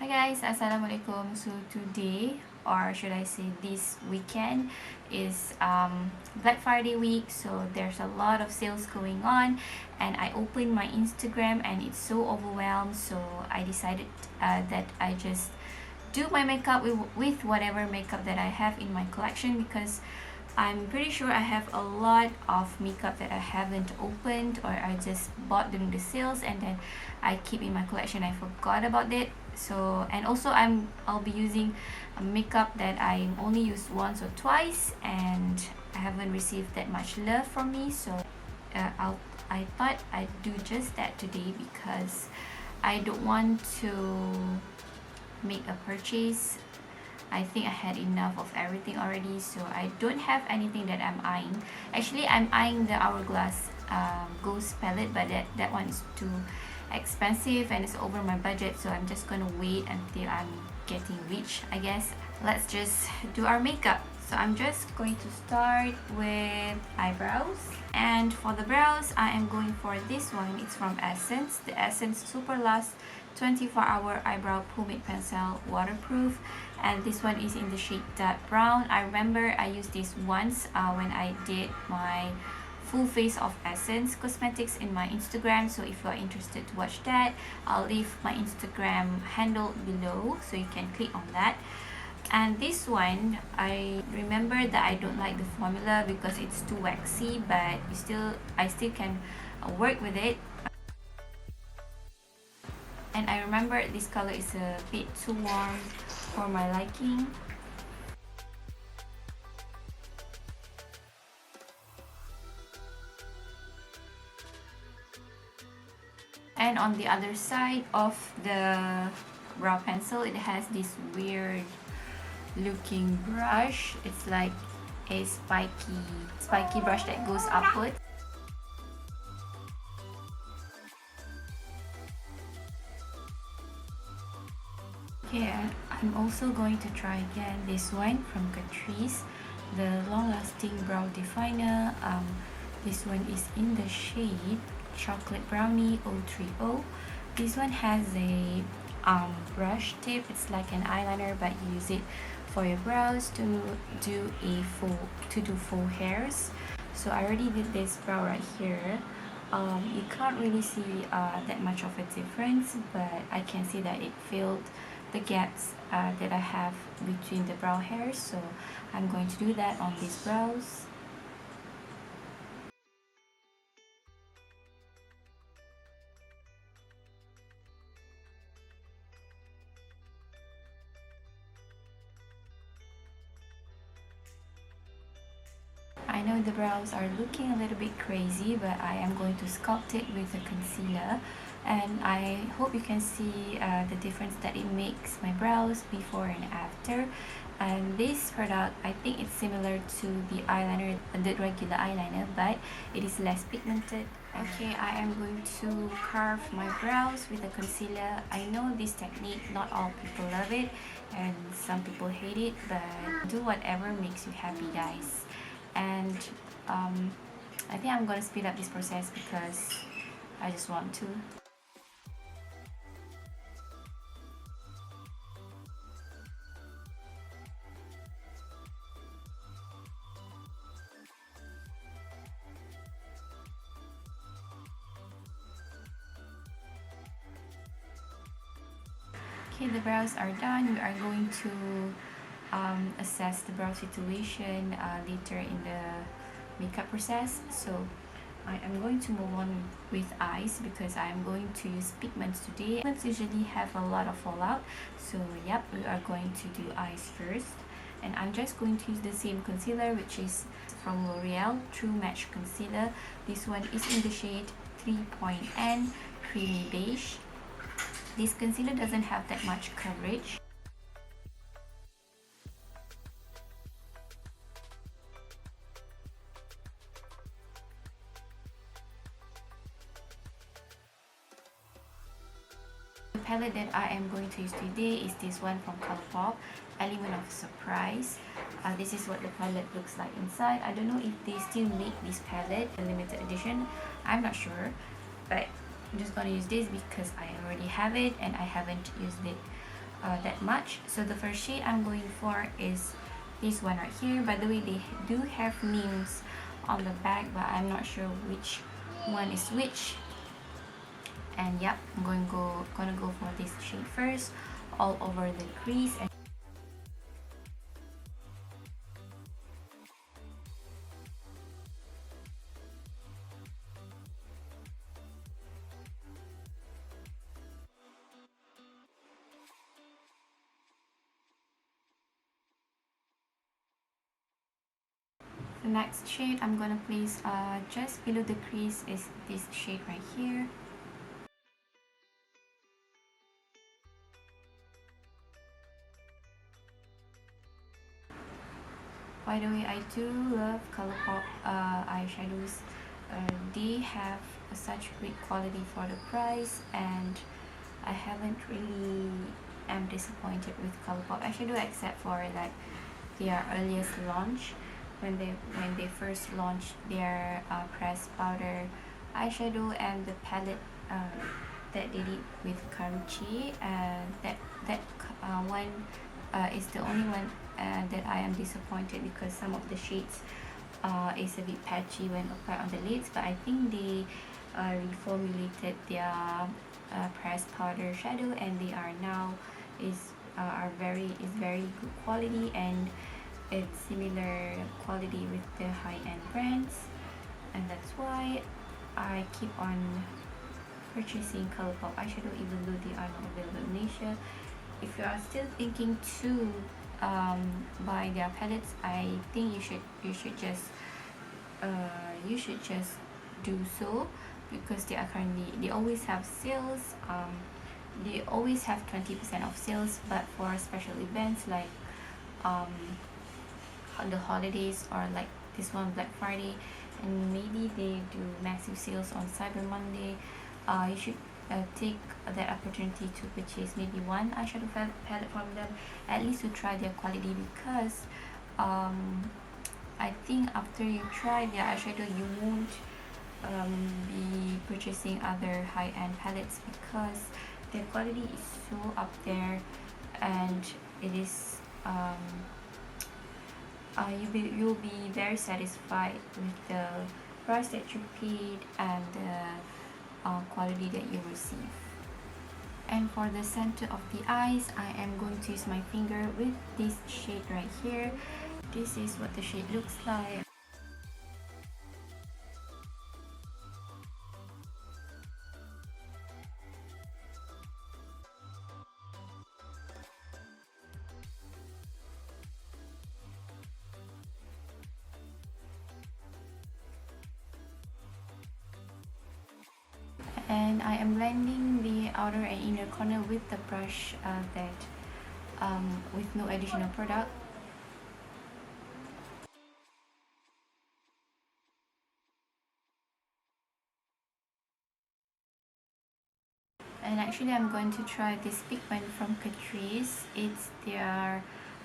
Hi guys, Assalamualaikum. So today, or should I say this weekend, is Black Friday week. So there's a lot of sales going on, and I opened my Instagram and it's so overwhelmed. So I decided that I just do my makeup with whatever makeup that I have in my collection, because I'm pretty sure I have a lot of makeup that I haven't opened or I just bought during the sales and then I keep in my collection. I forgot about it. So, and also I'll be using a makeup that I only used once or twice and I haven't received that much love from me. So I thought I'd do just that today because I don't want to make a purchase. I think I had enough of everything already, so I don't have anything that I'm eyeing. Actually, I'm eyeing the Hourglass Ghost palette, but that one is too expensive and it's over my budget, so I'm just gonna wait until I'm getting rich, I guess. Let's just do our makeup. So I'm just going to start with eyebrows. And for the brows, I am going for this one. It's from Essence, the Essence Superlast 24-hour eyebrow pomade pencil, waterproof, and this one is in the shade dark brown. I remember I used this once when I did my full face of Essence Cosmetics in my Instagram. So if you are interested to watch that, I'll leave my Instagram handle below so you can click on that. And this one, I remember that I don't like the formula because it's too waxy, but I still can work with it. And I remember this color is a bit too warm for my liking. And on the other side of the brow pencil, it has this weird looking brush. It's like a spiky brush that goes upward. Okay, I'm also going to try again this one from Catrice, the long-lasting brow definer. This one is in the shade Chocolate Brownie 030. This one has a brush tip. It's like an eyeliner, but you use it for your brows to do full hairs. So I already did this brow right here. You can't really see that much of a difference, but I can see that it filled the gaps that I have between the brow hairs. So I'm going to do that on these brows. I know the brows are looking a little bit crazy, but I am going to sculpt it with a concealer, and I hope you can see the difference that it makes my brows before and after. And this product, I think it's similar to the eyeliner, the regular eyeliner, but it is less pigmented. Okay, I am going to carve my brows with a concealer. I know this technique, not all people love it and some people hate it, but do whatever makes you happy, guys. And I think I'm gonna speed up this process because I just want to. Okay, the brows are done. We are going to assess the brow situation later in the makeup process. So I am going to move on with eyes because I am going to use pigments today. Pigments usually have a lot of fallout, so yep, we are going to do eyes first. And I'm just going to use the same concealer, which is from L'Oreal True Match Concealer. This one is in the shade 3.N Creamy Beige. This concealer doesn't have that much coverage. The palette that I am going to use today is this one from Colourpop, Element of Surprise. This is what the palette looks like inside. I don't know if they still make this palette, a limited edition. I'm not sure, but I'm just gonna use this because I already have it and I haven't used it that much. So the first shade I'm going for is this one right here. By the way, they do have names on the back, but I'm not sure which one is which. And yep, I'm gonna go for this shade first, all over the crease. And the next shade I'm gonna place just below the crease is this shade right here. By the way, I do love Colourpop eyeshadows. They have such great quality for the price, and I haven't really am disappointed with Colourpop eyeshadow, except for like their earliest launch when they first launched their pressed powder eyeshadow and the palette that they did with catrice, and that one is the only one that I am disappointed, because some of the shades is a bit patchy when applied on the lids. But I think they reformulated their pressed powder shadow, and they are now is very good quality, and it's similar quality with the high-end brands, and that's why I keep on purchasing Colourpop eyeshadow even though they are not available in Asia. If you are still thinking to buy their palettes, I think you should just do so, because they always have sales. They always have 20% off sales, but for special events like the holidays, or like this one, Black Friday, and maybe they do massive sales on Cyber Monday, you should take that opportunity to purchase maybe one eyeshadow palette from them, at least to try their quality, because I think after you try their eyeshadow, you won't be purchasing other high-end palettes, because their quality is so up there, and it is you'll be very satisfied with the price that you paid and the quality that you receive. And for the center of the eyes, I am going to use my finger with this shade right here. This is what the shade looks like. And I am blending the outer and inner corner with the brush with no additional product. And actually I'm going to try this pigment from Catrice. It's their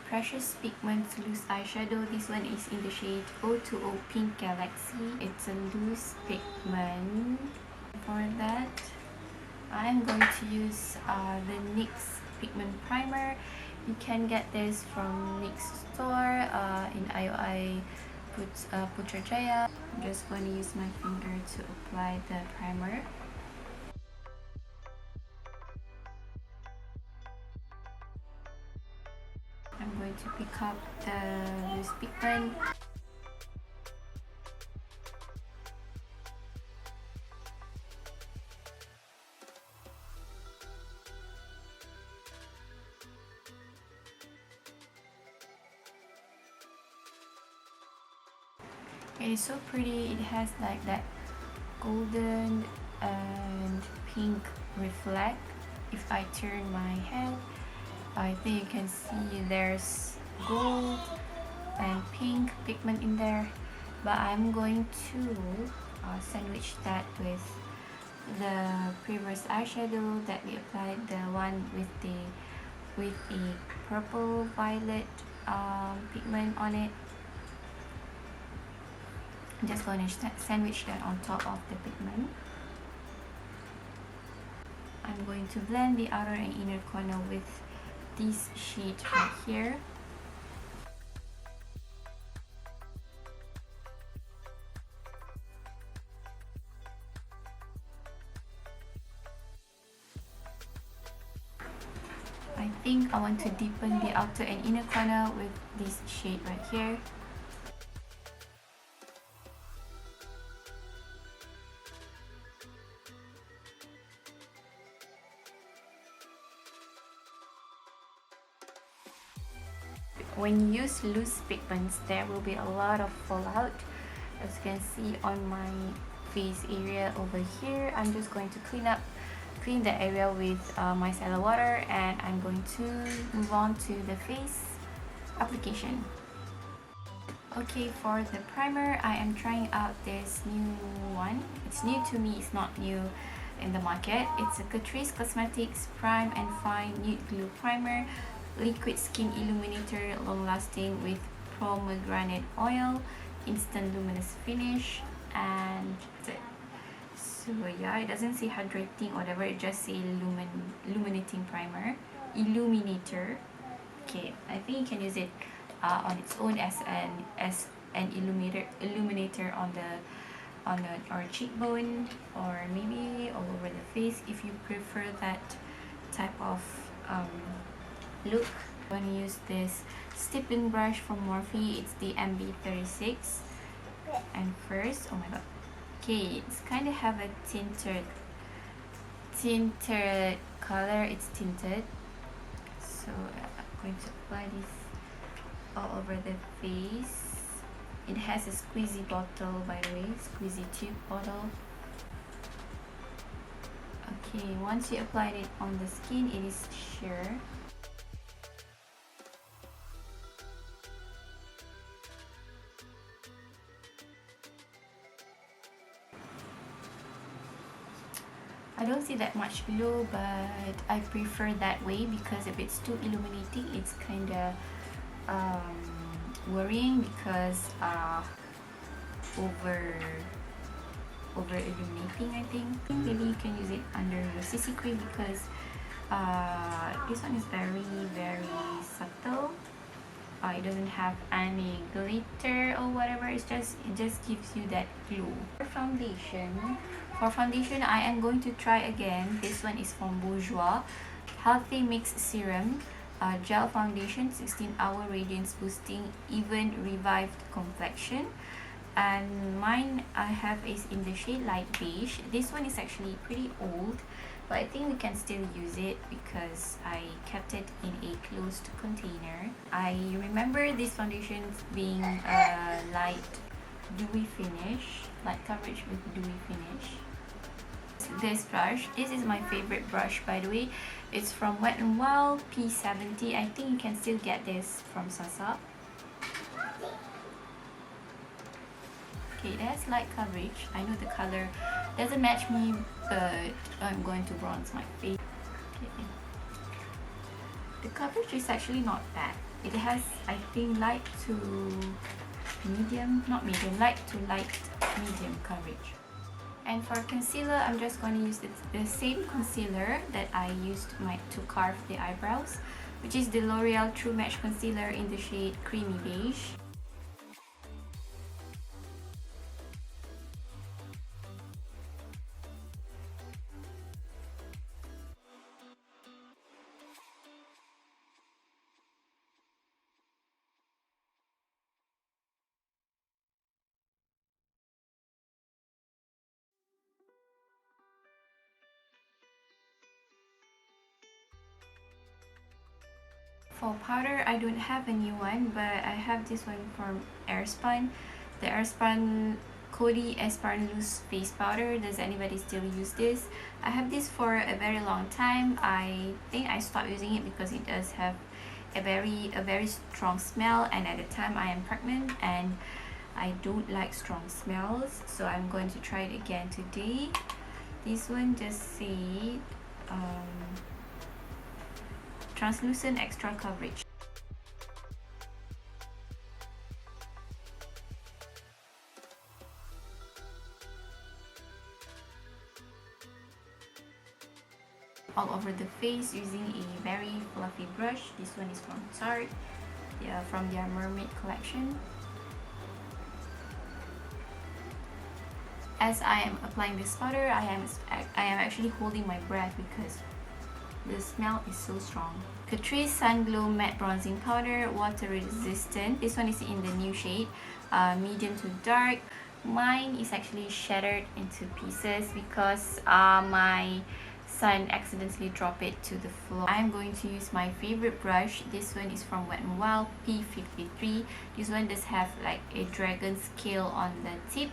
Precious Pigment Loose Eyeshadow. This one is in the shade 020 Pink Galaxy. It's a loose pigment. For that, I'm going to use the NYX pigment primer. You can get this from NYX store in IOI Putrajaya. I'm just going to use my finger to apply the primer. I'm going to pick up the loose pigment. It is so pretty. It has like that golden and pink reflect. If I turn my head, I think you can see there's gold and pink pigment in there. But I'm going to sandwich that with the previous eyeshadow that we applied, the one with a purple violet pigment on it. I'm just going to sandwich that on top of the pigment. I'm going to blend the outer and inner corner with this shade right here. I think I want to deepen the outer and inner corner with this shade right here. When you use loose pigments, there will be a lot of fallout. As you can see on my face area over here, I'm just going to clean the area with micellar water, and I'm going to move on to the face application. Okay, for the primer, I am trying out this new one. It's new to me, it's not new in the market. It's a Catrice Cosmetics Prime and Fine Nude Glue Primer, liquid skin illuminator, long lasting with pomegranate oil, instant luminous finish, and that's it. So yeah, it doesn't say hydrating or whatever, it just say illuminating primer, illuminator. Okay, I think you can use it on its own as an illuminator on our cheekbone, or maybe all over the face if you prefer that type of look. I'm going to use this stippling brush from Morphe. It's the MB36. And first, oh my god, okay, it's kind of have a tinted color. It's tinted, so I'm going to apply this all over the face. It has a squeezy bottle, by the way, squeezy tube bottle. Okay, once you applied it on the skin, it is sheer. I don't see that much glow, but I prefer that way because if it's too illuminating, it's kind of worrying because over illuminating, I think. Maybe you can use it under your CC cream because this one is very subtle. It doesn't have any glitter or whatever. It just gives you that glow. For foundation, I am going to try again. This one is from Bourjois, Healthy Mix Serum Gel Foundation, 16-hour radiance boosting, even revived complexion. And mine I have is in the shade light beige. This one is actually pretty old, but I think we can still use it because I kept it in a closed container. I remember this foundation being a light dewy finish, light coverage with dewy finish. This brush, this is my favorite brush, by the way. It's from Wet n Wild P70. I think you can still get this from Sasa. Okay, it has light coverage. I know the color doesn't match me, but I'm going to bronze my face. Okay. The coverage is actually not bad. It has, I think, light to medium, not medium, light to light medium coverage. And for concealer, I'm just going to use the same concealer that I used to carve the eyebrows, which is the L'Oreal True Match Concealer in the shade Creamy Beige. For powder, I don't have a new one, but I have this one from Airspun, the Airspun Coty Airspun Loose Face Powder. Does anybody still use this? I have this for a very long time. I think I stopped using it because it does have a very strong smell, and at the time I am pregnant and I don't like strong smells, so I'm going to try it again today. This one just said translucent extra coverage. All over the face using a very fluffy brush. brush. This one is from Tarte, from their mermaid collection. As I am applying this powder, I am actually holding my breath because the smell is so strong. Catrice Sun Glow Matte Bronzing Powder, water resistant. This one is in the new shade, medium to dark. Mine is actually shattered into pieces because my son accidentally dropped it to the floor. I'm going to use my favorite brush. This one is from Wet n Wild P53. This one does have like a dragon scale on the tip.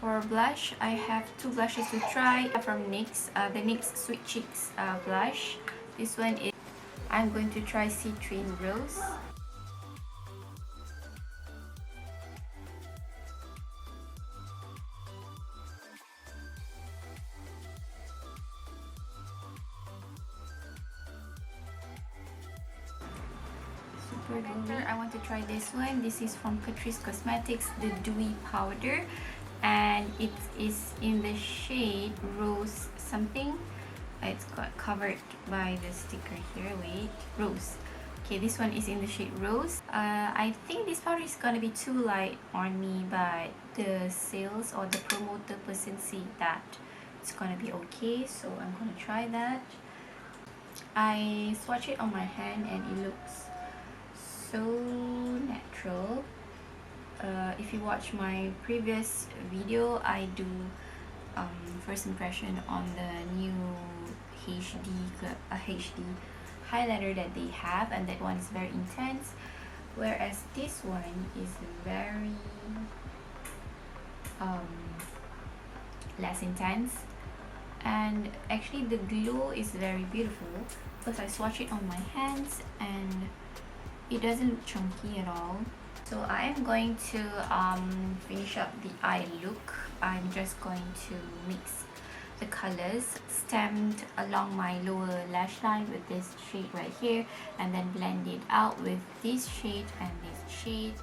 For blush, I have two blushes to try from NYX. The NYX Sweet Cheeks blush. This one is, I'm going to try Citrine Rose. I want to try this one. This is from Catrice Cosmetics, the Dewy Powder, and it is in the shade Rose something. It's got covered by the sticker here. Wait, Rose. Okay, this one is in the shade Rose. I think this powder is gonna be too light on me, but the sales or the promoter person see that it's gonna be okay, so I'm gonna try that. I swatch it on my hand and it looks so natural. If you watch my previous video, I do first impression on the new HD highlighter that they have, and that one is very intense, whereas this one is very less intense, and actually the glow is very beautiful because I swatch it on my hands and it doesn't look chunky at all. So I am going to finish up the eye look. I'm just going to mix the colors stamped along my lower lash line with this shade right here, and then blend it out with this shade and this shade.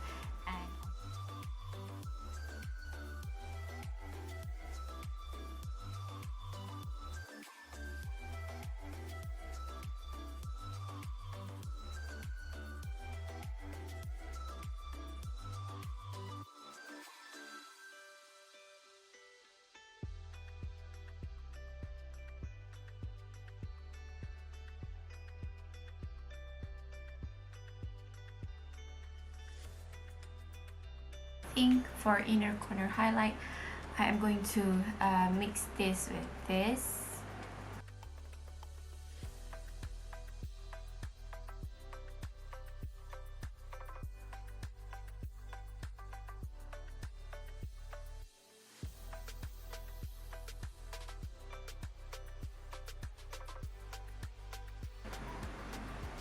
For inner corner highlight, I am going to mix this with this.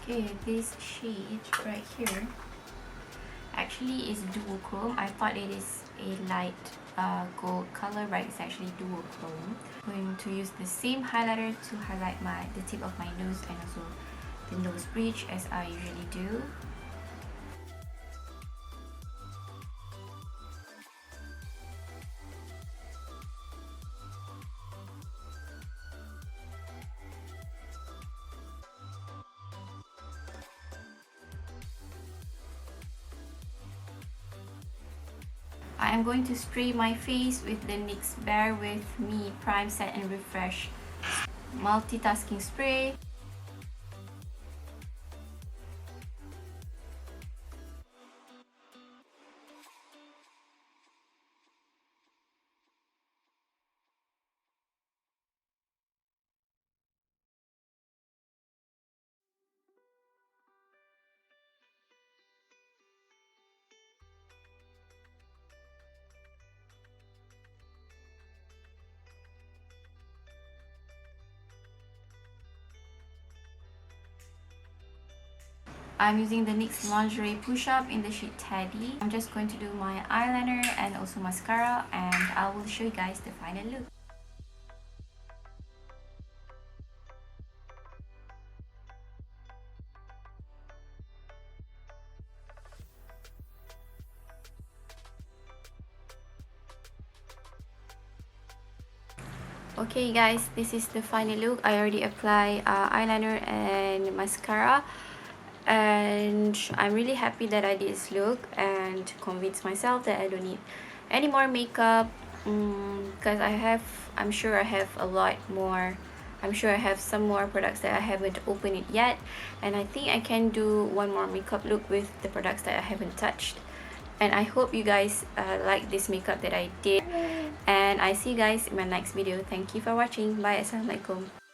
Okay, this shade right here actually is duochrome. I thought it is a light gold color, but it's actually duochrome. I'm going to use the same highlighter to highlight the tip of my nose and also the nose bridge as I usually do. I am going to spray my face with the NYX Bear With Me Prime Set and Refresh multitasking spray. I'm using the NYX Lingerie Push-Up in the shade Teddy. I'm just going to do my eyeliner and also mascara, and I will show you guys the final look. Okay guys, this is the final look. I already applied eyeliner and mascara, and I'm really happy that I did this look and convinced myself that I don't need any more makeup, because I'm sure I have a lot more. I'm sure I have some more products that I haven't opened it yet, and I think I can do one more makeup look with the products that I haven't touched. And I hope you guys like this makeup that I did, and I see you guys in my next video. Thank you for watching. Bye. Assalamualaikum.